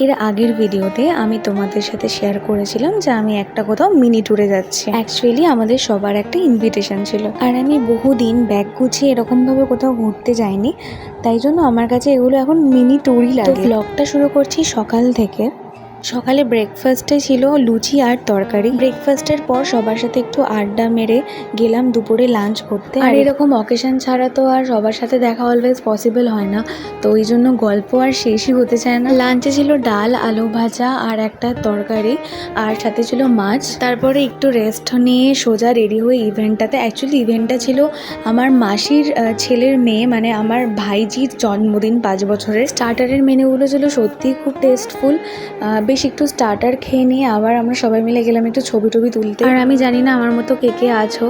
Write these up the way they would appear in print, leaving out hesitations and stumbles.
এর আগের ভিডিওতে আমি তোমাদের সাথে শেয়ার করেছিলাম যে আমি একটা কোথাও মিনি ট্যুরে যাচ্ছি। অ্যাকচুয়ালি আমাদের সবার একটা ইনভিটেশন ছিল, আর আমি বহুদিন ব্যাগ গুছিয়ে এরকমভাবে কোথাও ঘুরতে যাইনি, তাই জন্য আমার কাছে এগুলো এখন মিনি ট্যুরই লাগে। তো ব্লগটা শুরু করছি সকাল থেকে। সকালে ব্রেকফাস্টে ছিল লুচি আর তরকারি। ব্রেকফাস্টের পর সবার সাথে একটু আড্ডা মেরে গেলাম দুপুরে লাঞ্চ করতে। আর এরকম অকেশন ছাড়া তো আর সবার সাথে দেখা অলওয়েজ পসিবল হয় না, তো ওই জন্য গল্প আর শেষই হতে চায় না। লাঞ্চে ছিল ডাল, আলু ভাজা আর একটা তরকারি, আর সাথে ছিল মাছ। তারপরে একটু রেস্ট নিয়ে সোজা রেডি হয়ে ইভেন্টটাতে। অ্যাকচুয়ালি ইভেন্টটা ছিল আমার মাসির ছেলের মেয়ে, মানে আমার ভাইজির জন্মদিন, 5 বছরের। স্টার্টারের মেনুগুলো ছিল সত্যিই খুব টেস্টফুল। বেশ একটু স্টার্টার খেয়ে নিয়ে আবার আমরা সবাই মিলে গেলাম একটু ছবি টবি তুলতে। আর আমি জানি না আমার মতো কে কে আছো,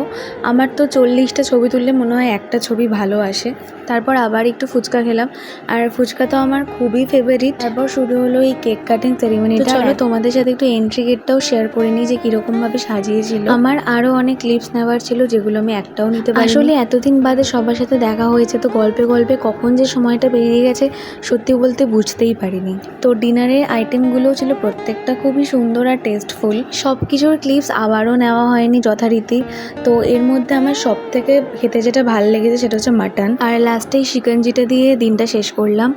আমার তো 40টা ছবি তুললে মনে হয় একটা ছবি ভালো আসে। তারপর আবার একটু ফুচকা খেলাম, আর ফুচকা তো আমার খুবই ফেভারিট। তারপর শুরু হলো এই কেক কাটিং সেরিমনিটা। চলো তোমাদের সাথে একটু এন্ট্রি গেটটাও শেয়ার করে নিই যে কীরকমভাবে সাজিয়েছিল। আমার আরও অনেক ক্লিপস নেওয়ার ছিল, যেগুলো আমি একটাও নিতে পারি। আসলে এতদিন বাদে সবার সাথে দেখা হয়েছে, তো গল্পে গল্পে কখন যে সময়টা পেরিয়ে গেছে সত্যি বলতে বুঝতেই পারিনি। তো ডিনারের আইটেমগুলোও ছিল প্রত্যেকটা খুবই সুন্দর আর টেস্টফুল। সব কিছুর ক্লিপস আবারও নেওয়া হয়নি যথারীতি। তো এর মধ্যে আমার সব থেকে খেতে যেটা ভালো লেগেছে সেটা হচ্ছে মাটন, আর লাস্টেই শিকঞ্জিটা দিয়ে দিনটা শেষ করলাম।